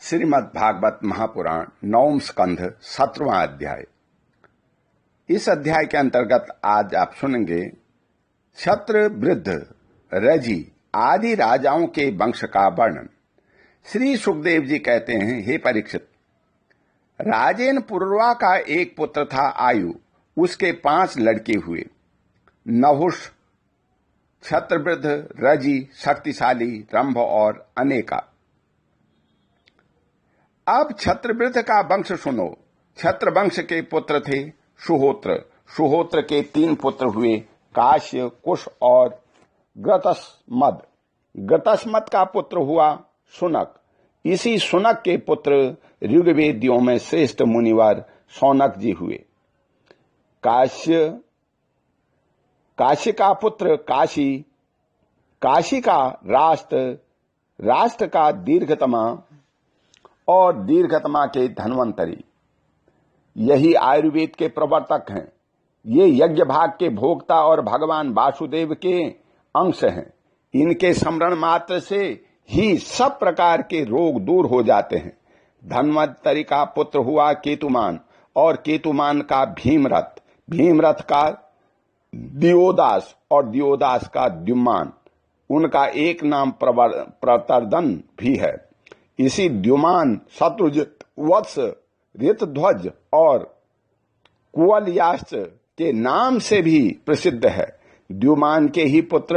श्रीमद् भागवत महापुराण नवम स्कंध 17वां अध्याय। इस अध्याय के अंतर्गत आज आप सुनेंगे क्षत्र, वृद्ध, रजी आदि राजाओं के वंश का वर्णन। श्री सुखदेव जी कहते हैं, हे परीक्षित, राजेन पूर्वा का एक पुत्र था आयु, उसके 5 लड़के हुए, नहुष, क्षत्रवृद्ध, रजी, शक्तिशाली, रंभ और अनेका। अब क्षत्रवृद्ध का वंश सुनो। क्षत्र वंश के पुत्र थे सुहोत्र। सुहोत्र के 3 पुत्र हुए, काश्य, कुश और गतस्मद। गतस्मद का पुत्र हुआ सुनक। इसी सुनक के पुत्र ऋग्वेदियों में श्रेष्ठ मुनिवर शौनक जी हुए। काश्य का पुत्र काशी, काशी का राष्ट्र, राष्ट्र का दीर्घतमा और दीर्घतमा के धन्वंतरी। यही आयुर्वेद के प्रवर्तक हैं। ये यज्ञ भाग के भोक्ता और भगवान वासुदेव के अंश हैं। इनके स्मरण मात्र से ही सब प्रकार के रोग दूर हो जाते हैं। धन्वंतरी का पुत्र हुआ केतुमान और केतुमान का भीमरथ, भीमरथ का दियोदास और दियोदास का द्युमान। उनका एक नाम प्रतर्दन भी है। इसी द्युमान शत्रुजित, वत्स, ऋतध्वज और कुवलयाश्च के नाम से भी प्रसिद्ध है। द्युमान के ही पुत्र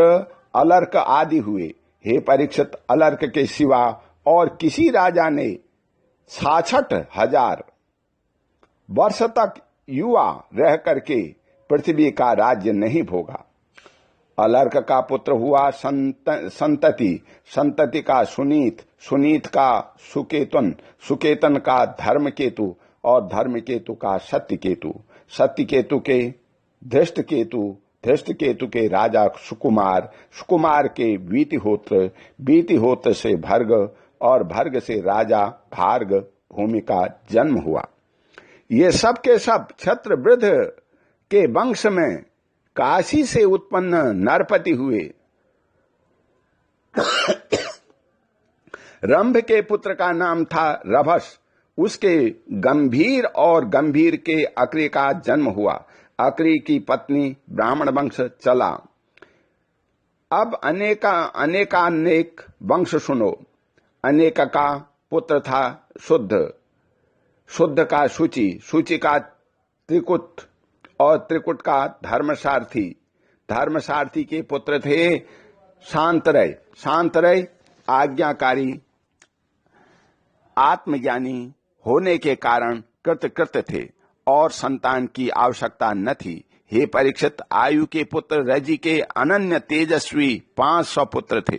अलर्क आदि हुए। हे परीक्षित, अलर्क के सिवा और किसी राजा ने 66,000 वर्ष तक युवा रह करके पृथ्वी का राज्य नहीं भोगा। अलर्क का पुत्र हुआ संतति, संतति का सुनीत, सुनीत का सुकेतन, सुकेतन का धर्मकेतु और धर्मकेतु का सत्यकेतु, सत्यकेतु के धृष्टकेतु, धृष्टकेतु के राजा सुकुमार, सुकुमार के वीतिहोत्र, वीतिहोत्र से भर्ग और भर्ग से राजा भार्ग भूमि का जन्म हुआ। ये सब के सब क्षत्रवृद्ध के वंश में काशी से उत्पन्न नरपति हुए। रंभ के पुत्र का नाम था रभस। उसके गंभीर और गंभीर के अक्री का जन्म हुआ। अक्री की पत्नी ब्राह्मण वंश चला। अब अनेकानेक वंश सुनो। अनेक का पुत्र था शुद्ध, शुद्ध का शुचि, शुचि का त्रिकुट और त्रिकुट का धर्मसारथी, धर्मसारथी के पुत्र थे शांतरय, शांतरय आज्ञाकारी, आत्मज्ञानी होने के कारण कृतकृत्य थे और संतान की आवश्यकता न थी। हे परीक्षित, आयु के पुत्र रजी के अनन्य तेजस्वी 500 पुत्र थे।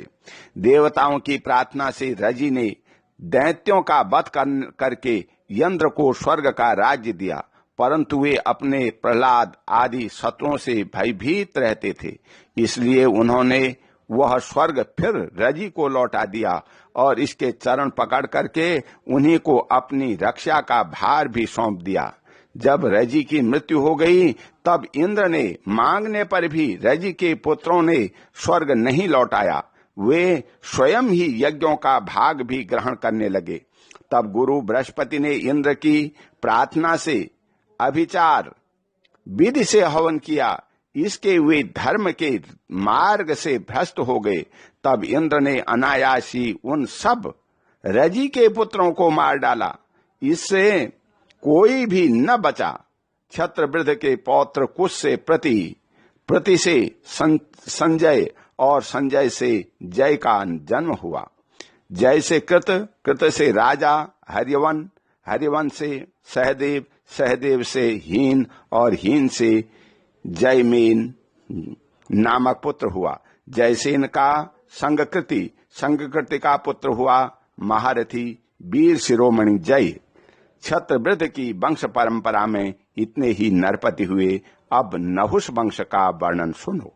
देवताओं की प्रार्थना से रजी ने दैत्यों का वध करके इंद्र को स्वर्ग का राज्य दिया, परंतु वे अपने प्रहलाद आदि शत्रुओं से भयभीत रहते थे। इसलिए उन्होंने वह स्वर्ग फिर रजी को लौटा दिया और इसके चरण पकड़ करके उन्हीं को अपनी रक्षा का भार भी सौंप दिया। जब रजी की मृत्यु हो गई, तब इंद्र ने मांगने पर भी रजी के पुत्रों ने स्वर्ग नहीं लौटाया। वे स्वयं ही यज्ञों का भाग भी ग्रहण करने लगे। तब गुरु बृहस्पति ने इंद्र की प्रार्थना से अभिचार विधि से हवन किया। इसके वे धर्म के मार्ग से भ्रष्ट हो गए। तब इंद्र ने अनायासी उन सब रजी के पुत्रों को मार डाला। इससे कोई भी न बचा। क्षत्रवृद्ध के पौत्र कुश से प्रति से संजय और संजय से जय का जन्म हुआ। जय से कृत, कृत से राजा हर्यवन, हर्यवन से सहदेव, सहदेव से हीन और हीन से जयमेन नामक पुत्र हुआ। जयसेन का संगकृति, संगकृति का पुत्र हुआ महारथी वीर शिरोमणि जय। क्षत्रवृद्ध की वंश परंपरा में इतने ही नरपति हुए। अब नहुष वंश का वर्णन सुनो।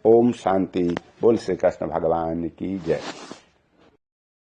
ओम शांति। बोल श्री कृष्ण भगवान की जय।